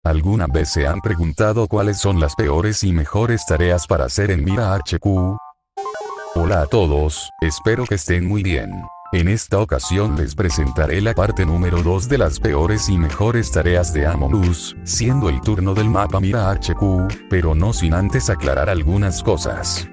¿Alguna vez se han preguntado cuáles son las peores y mejores tareas para hacer en Mira HQ? Hola a todos, espero que estén muy bien. En esta ocasión les presentaré la parte número 2 de las peores y mejores tareas de Among Us, siendo el turno del mapa Mira HQ, pero no sin antes aclarar algunas cosas.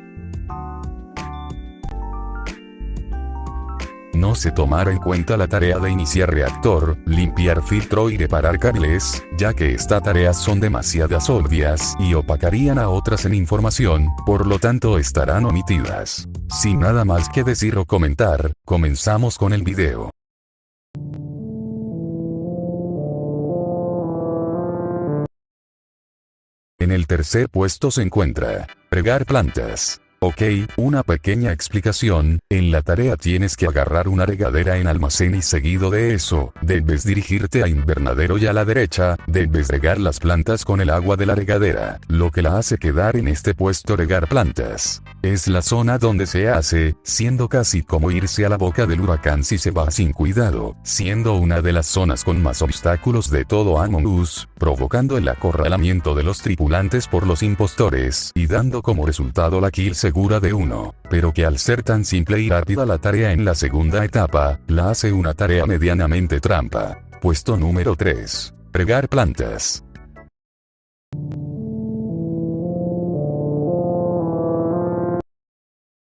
No se tomará en cuenta la tarea de iniciar reactor, limpiar filtro y reparar cables, ya que estas tareas son demasiadas obvias y opacarían a otras en información, por lo tanto estarán omitidas. Sin nada más que decir o comentar, comenzamos con el video. En el tercer puesto se encuentra regar plantas. Ok, una pequeña explicación, en la tarea tienes que agarrar una regadera en almacén y seguido de eso, debes dirigirte a invernadero y a la derecha, debes regar las plantas con el agua de la regadera, lo que la hace quedar en este puesto regar plantas. Es la zona donde se hace, siendo casi como irse a la boca del huracán si se va sin cuidado, siendo una de las zonas con más obstáculos de todo Among Us, provocando el acorralamiento de los tripulantes por los impostores y dando como resultado la kill segura de uno, pero que al ser tan simple y rápida la tarea en la segunda etapa, la hace una tarea medianamente trampa. Puesto número 3. Regar plantas.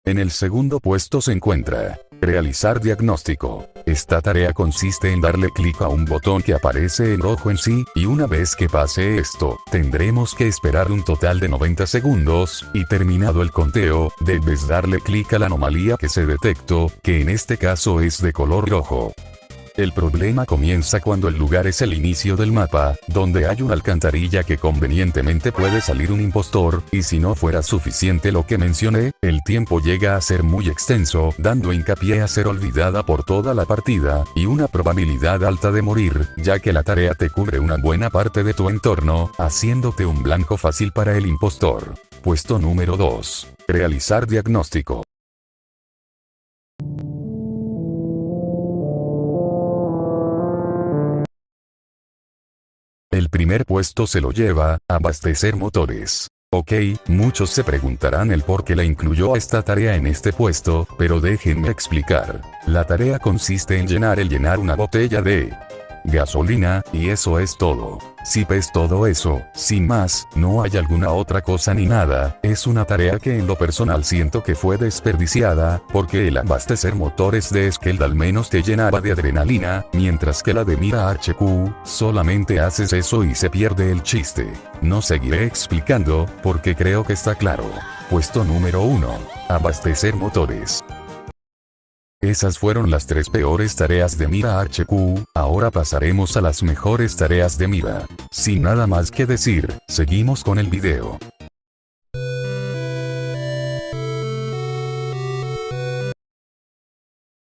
En el segundo puesto se encuentra realizar diagnóstico. Esta tarea consiste en darle clic a un botón que aparece en rojo en sí, y una vez que pase esto, tendremos que esperar un total de 90 segundos, y terminado el conteo, debes darle clic a la anomalía que se detectó, que en este caso es de color rojo. El problema comienza cuando el lugar es el inicio del mapa, donde hay una alcantarilla que convenientemente puede salir un impostor, y si no fuera suficiente lo que mencioné, el tiempo llega a ser muy extenso, dando hincapié a ser olvidada por toda la partida, y una probabilidad alta de morir, ya que la tarea te cubre una buena parte de tu entorno, haciéndote un blanco fácil para el impostor. Puesto número 2. Realizar diagnóstico. El primer puesto se lo lleva, abastecer motores. Ok, muchos se preguntarán el por qué la incluyó a esta tarea en este puesto, pero déjenme explicar. La tarea consiste en llenar una botella de gasolina, y eso es todo. Si ves todo eso, sin más, no hay alguna otra cosa ni nada, es una tarea que en lo personal siento que fue desperdiciada, porque el abastecer motores de Skeld al menos te llenaba de adrenalina, mientras que la de Mira HQ, solamente haces eso y se pierde el chiste. No seguiré explicando, porque creo que está claro. Puesto número 1. Abastecer motores. Esas fueron las 3 peores tareas de Mira HQ, ahora pasaremos a las mejores tareas de Mira. Sin nada más que decir, seguimos con el video.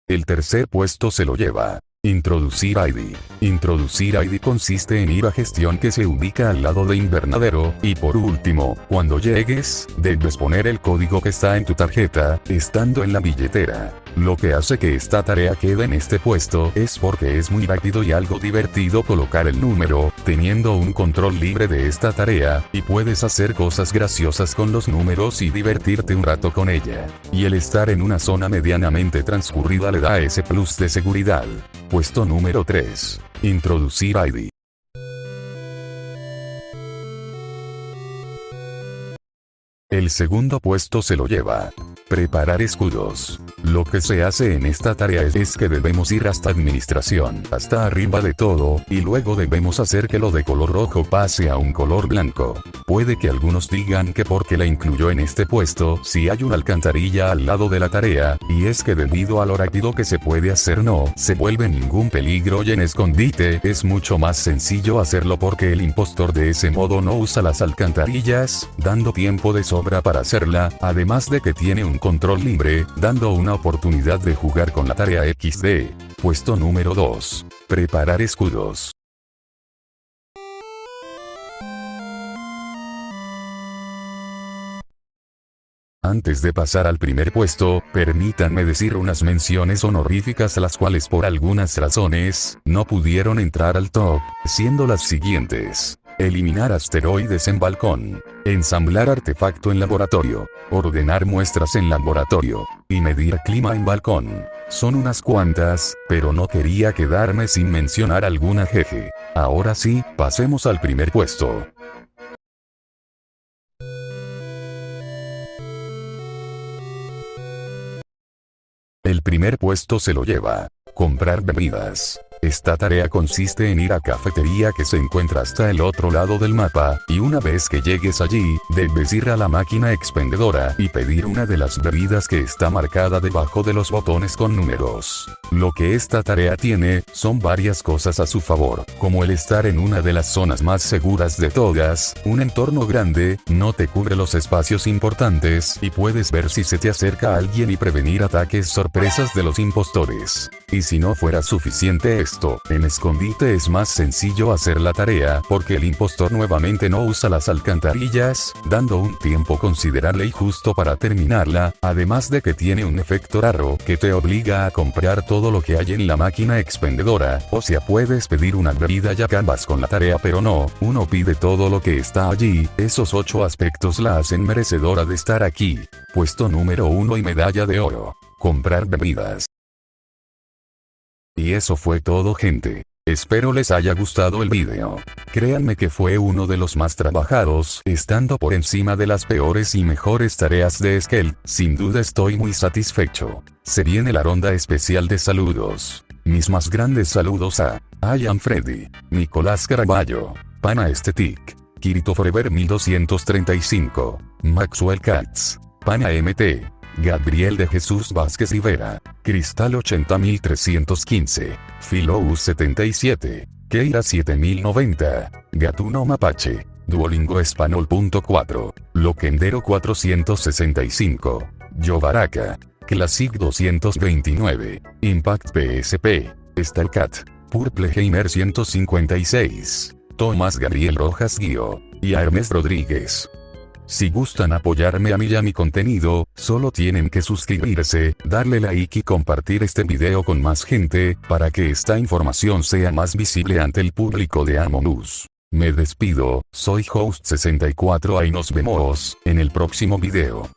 El tercer puesto se lo lleva introducir ID. Introducir ID consiste en ir a gestión que se ubica al lado de invernadero, y por último, cuando llegues, debes poner el código que está en tu tarjeta, estando en la billetera. Lo que hace que esta tarea quede en este puesto es porque es muy rápido y algo divertido colocar el número, teniendo un control libre de esta tarea, y puedes hacer cosas graciosas con los números y divertirte un rato con ella. Y el estar en una zona medianamente transcurrida le da ese plus de seguridad. Puesto número 3. Introducir ID. El segundo puesto se lo lleva preparar escudos. Lo que se hace en esta tarea es que debemos ir hasta administración, hasta arriba de todo, y luego debemos hacer que lo de color rojo pase a un color blanco. Puede que algunos digan que porque la incluyó en este puesto si hay una alcantarilla al lado de la tarea, y es que debido a lo rápido que se puede hacer no se vuelve ningún peligro y en escondite es mucho más sencillo hacerlo porque el impostor de ese modo no usa las alcantarillas, dando tiempo de sobra para hacerla, además de que tiene un control libre, dando una oportunidad de jugar con la tarea XD. Puesto número 2. Preparar escudos. Antes de pasar al primer puesto, permítanme decir unas menciones honoríficas a las cuales por algunas razones, no pudieron entrar al top, siendo las siguientes. Eliminar asteroides en balcón. Ensamblar artefacto en laboratorio. Ordenar muestras en laboratorio. Y medir clima en balcón. Son unas cuantas, pero no quería quedarme sin mencionar alguna jeje. Ahora sí, pasemos al primer puesto. El primer puesto se lo lleva. Comprar bebidas. Esta tarea consiste en ir a cafetería que se encuentra hasta el otro lado del mapa, y una vez que llegues allí, debes ir a la máquina expendedora y pedir una de las bebidas que está marcada debajo de los botones con números. Lo que esta tarea tiene, son varias cosas a su favor, como el estar en una de las zonas más seguras de todas, un entorno grande, no te cubre los espacios importantes, y puedes ver si se te acerca alguien y prevenir ataques sorpresas de los impostores. Y si no fuera suficiente esto, en escondite es más sencillo hacer la tarea porque el impostor nuevamente no usa las alcantarillas, dando un tiempo considerable y justo para terminarla, además de que tiene un efecto raro que te obliga a comprar todo lo que hay en la máquina expendedora, o sea puedes pedir una bebida y acabas con la tarea pero no, uno pide todo lo que está allí, esos 8 aspectos la hacen merecedora de estar aquí. Puesto número 1 y medalla de oro. Comprar bebidas. Y eso fue todo, gente. Espero les haya gustado el video. Créanme que fue uno de los más trabajados, estando por encima de las peores y mejores tareas de Skell. Sin duda estoy muy satisfecho. Se viene la ronda especial de saludos. Mis más grandes saludos a I Am Freddy, Nicolás Caraballo, Pana Estetic, Kirito Forever 1235, Maxwell Katz, Pana MT, Gabriel de Jesús Vázquez Rivera, Cristal 80315, Filous 77, Keira 7090, Gatuno Mapache, Duolingo Español.4, Loquendero 465, Yobaraka, Classic 229, Impact PSP, Starcat, Purple Gamer 156, Tomás Gabriel Rojas Guío, y a Hermes Rodríguez. Si gustan apoyarme a mí y a mi contenido, solo tienen que suscribirse, darle like y compartir este video con más gente, para que esta información sea más visible ante el público de Among Us. Me despido, soy Host 64 y nos vemos en el próximo video.